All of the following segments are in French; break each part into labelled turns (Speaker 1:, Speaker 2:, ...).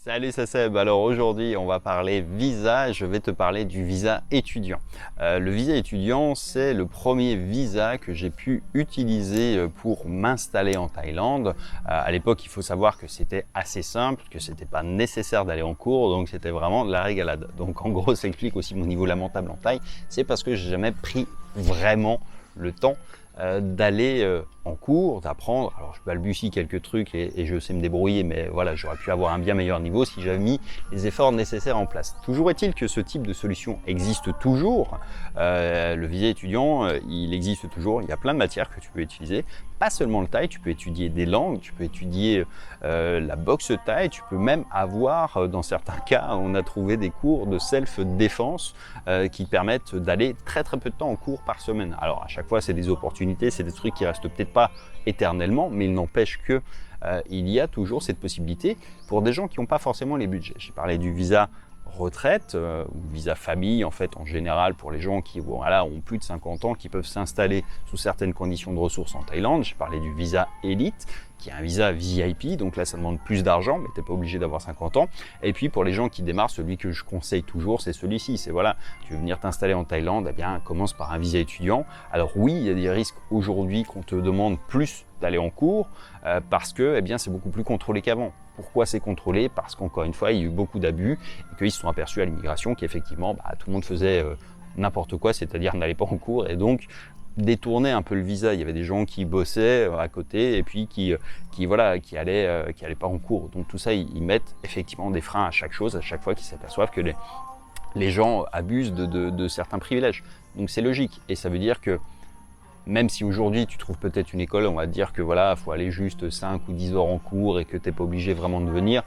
Speaker 1: Salut, c'est Seb. Alors aujourd'hui, on va parler visa. Je vais te parler du visa étudiant. Le visa étudiant, c'est le premier visa que j'ai pu utiliser pour m'installer en Thaïlande. À l'époque, il faut savoir que c'était assez simple, que c'était pas nécessaire d'aller en cours, donc c'était vraiment de la régalade. Donc en gros, ça explique aussi mon niveau lamentable en Thaï. C'est parce que j'ai jamais pris vraiment le temps d'aller en cours, d'apprendre. Alors je balbutie quelques trucs et je sais me débrouiller, mais voilà, j'aurais pu avoir un bien meilleur niveau si j'avais mis les efforts nécessaires en place. Toujours est-il que ce type de solution existe toujours. Le visa étudiant, il existe toujours. Il y a plein de matières que tu peux utiliser. Pas seulement le thaï, tu peux étudier des langues, tu peux étudier la boxe thaï, tu peux même avoir, dans certains cas, on a trouvé des cours de self-défense qui permettent d'aller très peu de temps en cours par semaine. Alors à chaque fois, c'est des opportunités, c'est des trucs qui restent peut-être pas éternellement, mais il n'empêche que il y a toujours cette possibilité pour des gens qui n'ont pas forcément les budgets. J'ai parlé du visa retraite ou visa famille en fait en général pour les gens qui voilà, ont plus de 50 ans, qui peuvent s'installer sous certaines conditions de ressources en Thaïlande. J'ai parlé du visa élite qui est un visa VIP, donc là ça demande plus d'argent, mais tu n'es pas obligé d'avoir 50 ans. Et puis pour les gens qui démarrent, celui que je conseille toujours, c'est celui-ci. C'est voilà, tu veux venir t'installer en Thaïlande, eh bien commence par un visa étudiant. Alors oui, il y a des risques aujourd'hui qu'on te demande plus d'aller en cours parce que eh bien c'est beaucoup plus contrôlé qu'avant. Pourquoi c'est contrôlé? Parce qu'encore une fois, il y a eu beaucoup d'abus et qu'ils se sont aperçus à l'immigration qu'effectivement tout le monde faisait n'importe quoi, c'est-à-dire n'allait pas en cours et donc détourner un peu le visa. Il y avait des gens qui bossaient à côté et puis qui allaient pas en cours. Donc tout ça, ils mettent effectivement des freins à chaque chose, à chaque fois qu'ils s'aperçoivent que les gens abusent de certains privilèges. Donc c'est logique et ça veut dire que même si aujourd'hui tu trouves peut-être une école, on va te dire que voilà, faut aller juste 5 ou 10 heures en cours et que tu n'es pas obligé vraiment de venir,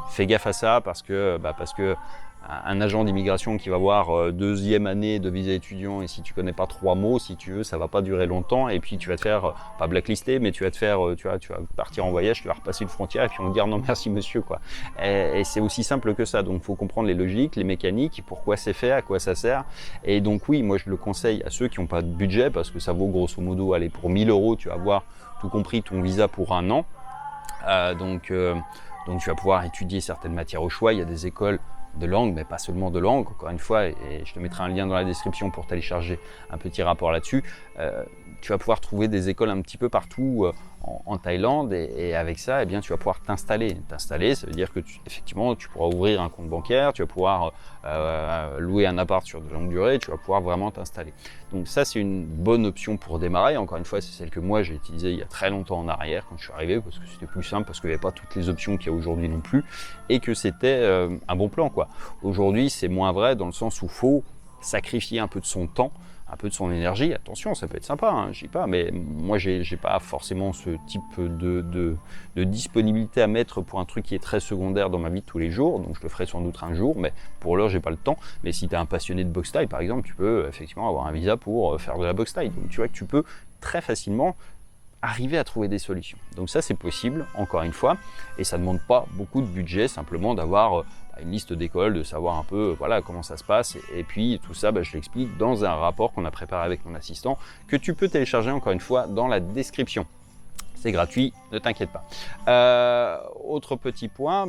Speaker 1: fais gaffe à ça parce que un agent d'immigration qui va voir deuxième année de visa étudiant et si tu connais pas 3 mots, si tu veux, ça va pas durer longtemps et puis tu vas te faire, pas blacklister, mais tu vas te faire, tu vas partir en voyage, tu vas repasser une frontière et puis on va te dire non merci monsieur quoi. Et c'est aussi simple que ça, donc faut comprendre les logiques, les mécaniques, pourquoi c'est fait, à quoi ça sert. Et donc oui, moi je le conseille à ceux qui n'ont pas de budget parce que ça vaut grosso modo, allez pour 1000 €, tu vas avoir tout compris ton visa pour un an. Donc tu vas pouvoir étudier certaines matières au choix, il y a des écoles de langue, mais pas seulement de langue, encore une fois, et je te mettrai un lien dans la description pour télécharger un petit rapport là-dessus. Tu vas pouvoir trouver des écoles un petit peu partout en Thaïlande et avec ça, eh bien, tu vas pouvoir t'installer. T'installer, ça veut dire que effectivement, tu pourras ouvrir un compte bancaire, tu vas pouvoir louer un appart sur de longue durée, tu vas pouvoir vraiment t'installer. Donc ça, c'est une bonne option pour démarrer. Encore une fois, c'est celle que moi, j'ai utilisée il y a très longtemps en arrière quand je suis arrivé parce que c'était plus simple, parce qu'il n'y avait pas toutes les options qu'il y a aujourd'hui non plus et que c'était un bon plan, quoi. Aujourd'hui, c'est moins vrai dans le sens où il faut sacrifier un peu de son temps, un peu de son énergie. Attention, ça peut être sympa, hein, je dis pas, mais moi j'ai pas forcément ce type de disponibilité à mettre pour un truc qui est très secondaire dans ma vie de tous les jours, donc je le ferai sans doute un jour, mais pour l'heure j'ai pas le temps. Mais si tu es un passionné de boxe thaï par exemple, tu peux effectivement avoir un visa pour faire de la boxe thaï, donc tu vois que tu peux très facilement arriver à trouver des solutions. Donc ça c'est possible, encore une fois, et ça ne demande pas beaucoup de budget, simplement d'avoir une liste d'écoles, de savoir un peu voilà comment ça se passe, et puis tout ça je l'explique dans un rapport qu'on a préparé avec mon assistant, que tu peux télécharger encore une fois dans la description. C'est gratuit, ne t'inquiète pas. Autre petit point,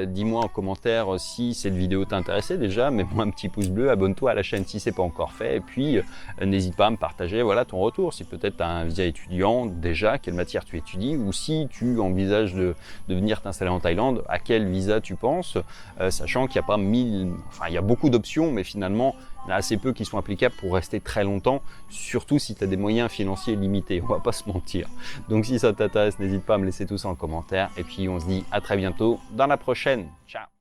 Speaker 1: dis-moi en commentaire si cette vidéo t'intéressait déjà, mets-moi un petit pouce bleu, abonne-toi à la chaîne si ce n'est pas encore fait, et puis n'hésite pas à me partager voilà, ton retour, si peut-être tu as un visa étudiant déjà, quelle matière tu étudies, ou si tu envisages de venir t'installer en Thaïlande, à quel visa tu penses, sachant qu'il n'y a pas il y a beaucoup d'options, mais finalement, il y en a assez peu qui sont applicables pour rester très longtemps, surtout si tu as des moyens financiers limités, on va pas se mentir. Donc si ça t'intéresse, n'hésite pas à me laisser tout ça en commentaire, et puis on se dit à très bientôt dans la prochaine. Ciao!